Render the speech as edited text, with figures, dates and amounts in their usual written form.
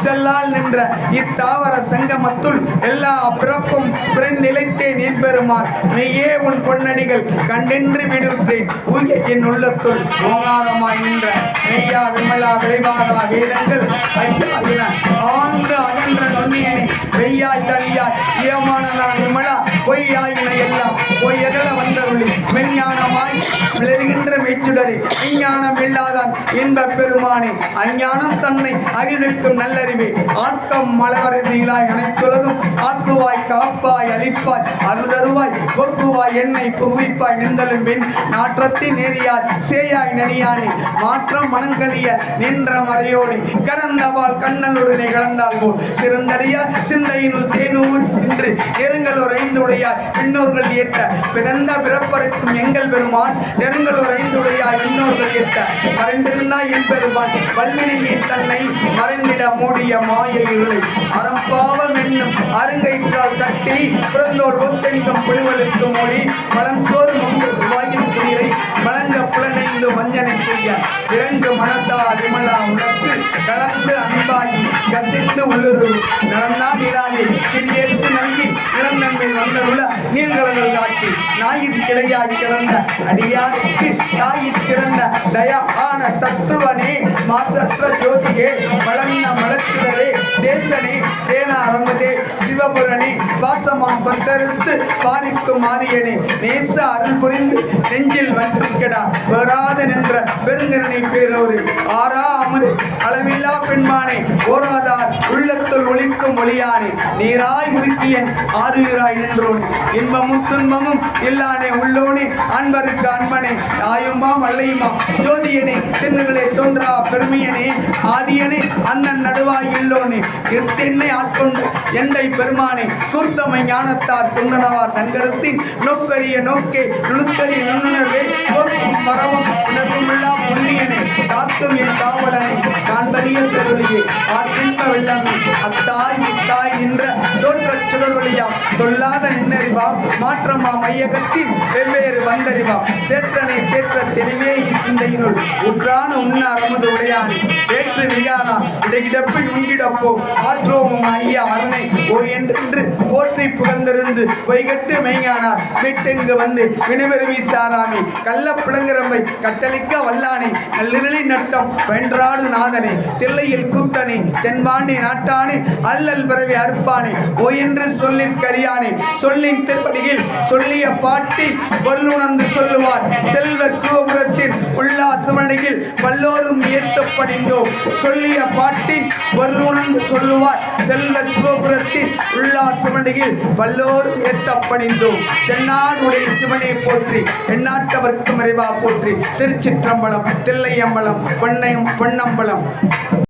செல்லால் நின்ற இத்தாவர சங்கமத்துள் எல்லா பிறப்பும் பிறந்திழைத்தேன் என்பெருமான் மெய்யே உன் பொன்னடிகள் கண்டென்று விடுற்றேன் உய்ய என் உள்ளத்துள் ஓங்காரமாய் நின்ற மெய்யா விமலா விளைவாரா வேதங்கள் ஐயா என ஆழ்ந்து அகன்ற நுண்ணியனே வெய்யாய் தனியாய் இயமான நான் விமலா பொய்யாயின எல்லாம் பொய்யகல வந்தருளி மெஞ்ஞானமாய் விளர்கின்ற மெச்சுடரே விஞ்ஞானம் இல்லாதான் இன்ப பெருமானே அஞ்ஞானம் தன்னை அகிழ்விக்கும் நல்லறிவே ஆக்கம் மலவரதிகளாய் அனைத்துலகும் ஆக்குவாய் காப்பாய் அளிப்பாய் அருள்தருவாய் போக்குவாய் என்னை புகுவிப்பாய் நின்றலும் பின் நாற்றத்தின் நேரியாய் சேயாய் நனியானே மாற்றம் மனங்களிய நின்ற மறையோனே கரந்தவாள் கண்ணலுடனே கலந்தால் போல் சிறந்தறியா சிந்தையினுள் தேனூர் நின்று நெருங்கலோர் ஐந்துடையாய் விண்ணோர்கள் ஏற்ற பிறந்த பிறப்பறைக்கும் எங்கள் பெருமான் நெருங்கலோர் ஐந்துடையாய் விண்ணோர்கள் ஏற்ற மறைந்திருந்தாய் என் பெருமான் வல்வினையின் தன்னை மறைந்திட மூடிய மாய இருளை அறம்பாவம் என்னும் அருங்கயிற்றால் கட்டி பிறந்தோல் ஒத்தெங்கும் புலிவலுக்கு மூடி மலம் சோறு முன்பது வாயில் குடிலை மலங்க புலனைந்து வஞ்சனை செய்ய விலங்கு மனத்தா விமலா உனக்கு கலந்து அன்பாகி கசிந்து உள்ளுரு நடந்தா நிலாவே சிறியேற்கு நல்கி இளந்தன்மேல் வந்தருள நீள்கலங்கள் காட்டி ஞாயிற்கிடையாய் கிடந்த அடியாருக்கு தாயிற் சிறந்த தயா ஆன தத்துவனே மாசற்ற ஜோதியே வளர்ந்த மலச்சுடரே தேசனே தேனாரம்பதே சிவபுரனே பாசமாம் பற்றறுத்து பாரிக்கும் மாரியனே நேச அருள் புரிந்து நெஞ்சில் வஞ்சம் கெடா வராது நின்ற பெருங்கரனை பேரோரு ஆறா அமுதே அளவில்லா பெண்மானே ஓராதார் உள்ளத்துள் ஒளிக்கும் ஒளியானே நீராய் உருக்கியன் ஆறுவீராய் நின்றோனே இன்பமும் துன்பமும் இல்லானே உள்ளோனே அன்பருக்கு அன்பனே தாயுமா வல்லையுமா ஜோதியனே திண்ணுகளே தோன்றா பெருமையனே ஆதியனே அண்ணன் நடுவாய் இல்லோனே இருத்தென்னை ஆட்கொண்டு எந்தை பெருமானே கூர்த்தமை ஞானத்தார் கொண்டனவார் தன்கருத்தின் நோக்கரிய நோக்கே நுணுக்கரிய நுண்ணுணர்வே போர்க்கும் மரபும் உணர்வுமில்லா புண்ணியனே காத்தும் என் காவலனே காண்பரிய பெருளியே ஆற்றின்ப வெள்ளமே அத்தாய் மித்தாய் நின்ற தோற்றச் சுடரொளியாம் சொல்லாத நின்னறிவாம் மாற்றமா மையகத்தின் வெவ்வேறு வந்தறிவாம் தேற்றனை தேற்ற தெளிவே சிந்தையினுள் உற்றான உண்ண அறமுது உடையானே ஏற்று விகாரா இடைகிடப்பில் உண்கிடப்போ ஆற்றோமும் ஐயா அரணை ஓ என்றென்று போற்றி புகழ்ந்திருந்து பொய்கட்டு மெய்ஞானார் மீட்டெங்கு வந்து வினைவரு வீசாராமே கள்ள பிளங்கிரம்பை கட்டளிக்க வல்லானே நல்லிரளி நட்டம் வென்றாடு நாதனே தில்லையில் கூத்தனே தென்பாண்டி நாட்டானே அல்லல் பிறவி அறுப்பானே ஓ என்று சொல்லிற்கரியானே சொல்லின் திருப்படியில் சொல்லிய பாட்டின் பொருளுணர்ந்து சொல்லுவார் செல்வ சிவபுரத்தின் உள்ளா சிவனடியில் வல்லோரும் ஏற்றப்படிந்தோம் சொல்லிய பாட்டின் பொருளுணர்ந்து சொல்லுவார் செல்வ சிவபுரத்தின் உள்ளா சிவனடியில் வல்லோரும் ஏற்றப்படிந்தோம் தென்னாடுடைய சிவனை போற்றி எந்நாட்டவர்க்கு மறைவா போற்றி திருச்சிற்றம்பலம் தில்லையம்பலம் பொன்னம்பலம்